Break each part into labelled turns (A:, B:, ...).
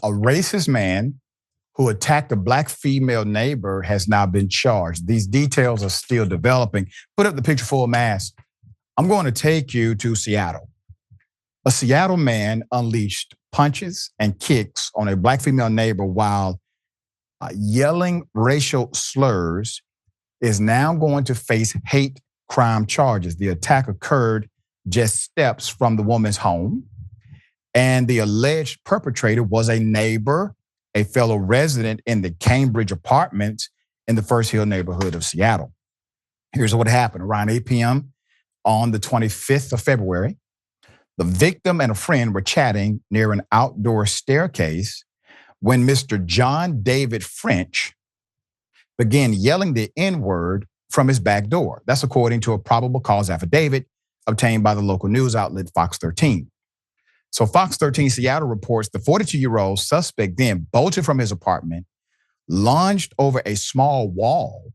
A: A racist man who attacked a black female neighbor has now been charged. These details are still developing. Put up the picture full mass. I'm going to take you to Seattle. A Seattle man unleashed punches and kicks on a black female neighbor while yelling racial slurs is now going to face hate crime charges. The attack occurred just steps from the woman's home, and the alleged perpetrator was a neighbor, a fellow resident in the Cambridge Apartments in the First Hill neighborhood of Seattle. Here's what happened. Around 8 p.m. on the 25th of February, the victim and a friend were chatting near an outdoor staircase when Mr. John David French began yelling the N-word from his back door. That's according to a probable cause affidavit obtained by the local news outlet Fox 13. So Fox 13 Seattle reports the 42-year-old suspect then bolted from his apartment, lunged over a small wall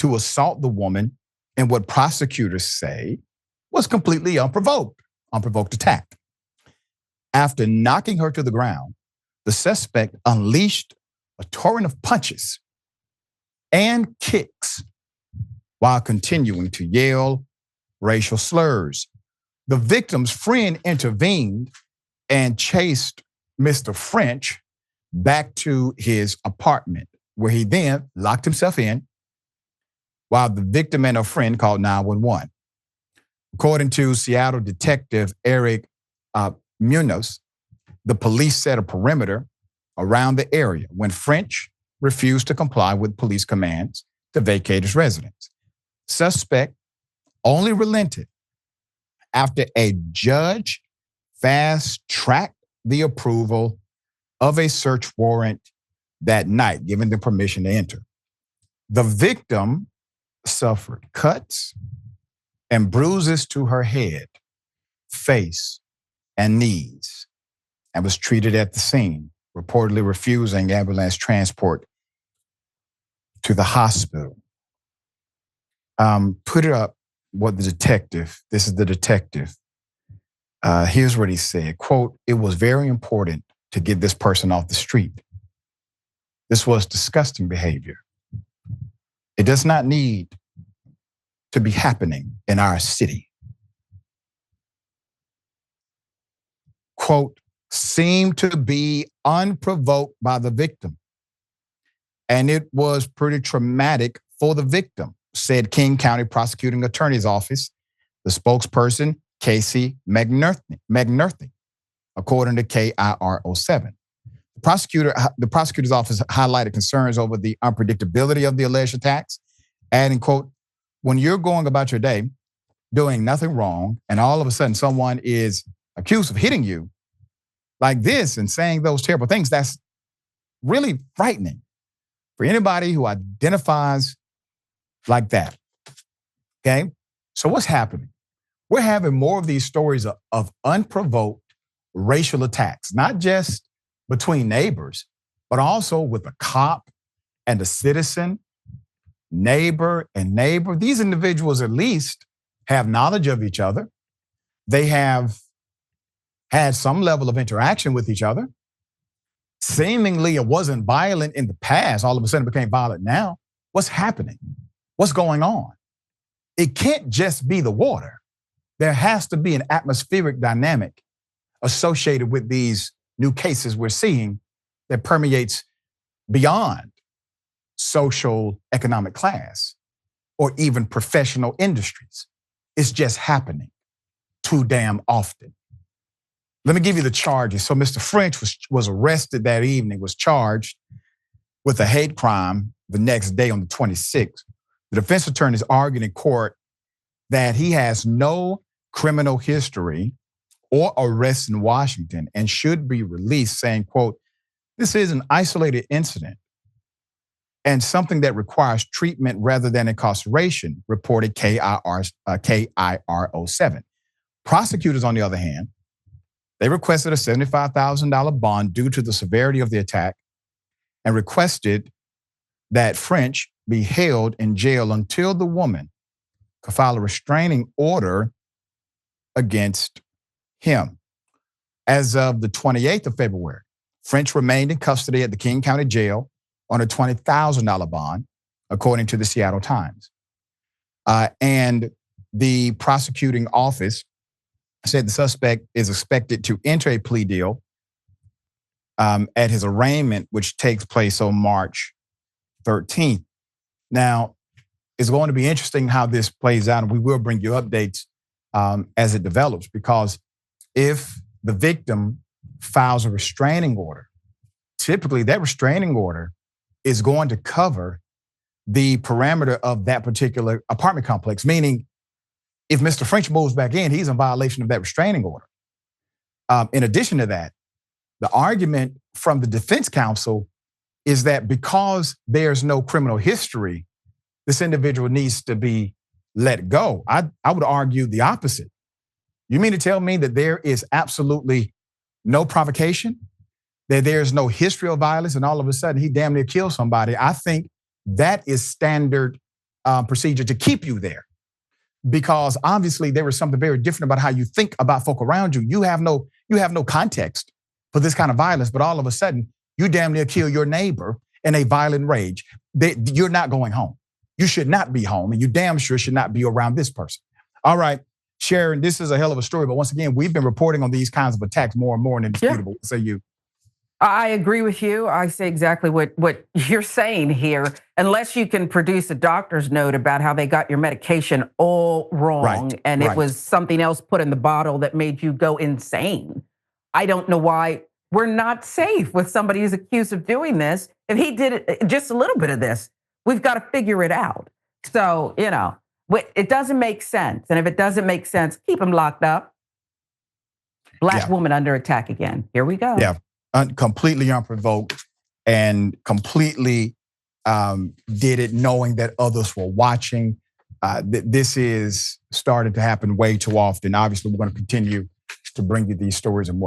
A: to assault the woman in what prosecutors say was completely unprovoked attack. After knocking her to the ground, the suspect unleashed a torrent of punches and kicks while continuing to yell racial slurs. The victim's friend intervened and chased Mr. French back to his apartment, where he then locked himself in while the victim and her friend called 911. According to Seattle Detective Eric Munoz, the police set a perimeter around the area when French refused to comply with police commands to vacate his residence. Suspect only relented after a judge fast-tracked the approval of a search warrant that night, giving them permission to enter. The victim suffered cuts and bruises to her head, face, and knees, and was treated at the scene, reportedly refusing ambulance transport to the hospital. Put it up what the detective, this is the detective. Here's what he said, quote, "It was very important to get this person off the street. This was disgusting behavior. It does not need to be happening in our city." Quote, "Seemed to be unprovoked by the victim. And it was pretty traumatic for the victim," said King County Prosecuting Attorney's Office, the spokesperson, Casey McNerthy, according to KIRO7. The prosecutor's office highlighted concerns over the unpredictability of the alleged attacks, adding, quote, "When you're going about your day doing nothing wrong and all of a sudden someone is accused of hitting you like this and saying those terrible things, that's really frightening for anybody who identifies like that." Okay? So what's happening? We're having more of these stories of unprovoked racial attacks, not just between neighbors, but also with a cop and a citizen, neighbor and neighbor. These individuals at least have knowledge of each other. They have had some level of interaction with each other. Seemingly it wasn't violent in the past, all of a sudden it became violent now. What's happening? What's going on? It can't just be the water. There has to be an atmospheric dynamic associated with these new cases we're seeing that permeates beyond social economic class or even professional industries. It's just happening too damn often. Let me give you the charges. So Mr. French was arrested that evening, was charged with a hate crime the next day on the 26th. The defense attorneys argued in court that he has no criminal history or arrests in Washington and should be released, saying, quote, "This is an isolated incident and something that requires treatment rather than incarceration," reported KIRO7. Prosecutors, on the other hand, they requested a $75,000 bond due to the severity of the attack and requested that French be held in jail until the woman could file a restraining order against him. As of the 28th of February, French remained in custody at the King County Jail on a $20,000 bond, according to the Seattle Times. And the prosecuting office said the suspect is expected to enter a plea deal at his arraignment, which takes place on March 13th. Now, it's going to be interesting how this plays out, and we will bring you updates as it develops, because if the victim files a restraining order, typically that restraining order is going to cover the parameter of that particular apartment complex, meaning if Mr. French moves back in, he's in violation of that restraining order. In addition to that, the argument from the defense counsel is that because there's no criminal history, this individual needs to be let go. I would argue the opposite. You mean to tell me that there is absolutely no provocation, that there's no history of violence, and all of a sudden he damn near killed somebody? I think that is standard procedure to keep you there, because obviously there is something very different about how you think about folk around you. You have no context for this kind of violence, but all of a sudden you damn near kill your neighbor in a violent rage. You're not going home. You should not be home, and you damn sure should not be around this person. All right, Sharon, this is a hell of a story, but once again, we've been reporting on these kinds of attacks more and more in Indisputable. What say you?
B: I agree with you. I say exactly what you're saying here. Unless you can produce a doctor's note about how they got your medication all wrong, and it was something else put in the bottle that made you go insane. I don't know why we're not safe with somebody who's accused of doing this. If he did just a little bit of this, we've got to figure it out. So, it doesn't make sense. And if it doesn't make sense, keep him locked up. Black woman under attack again. Here we go.
A: Yeah. Completely unprovoked, and completely did it knowing that others were watching. This is starting to happen way too often. Obviously, we're going to continue to bring you these stories and more.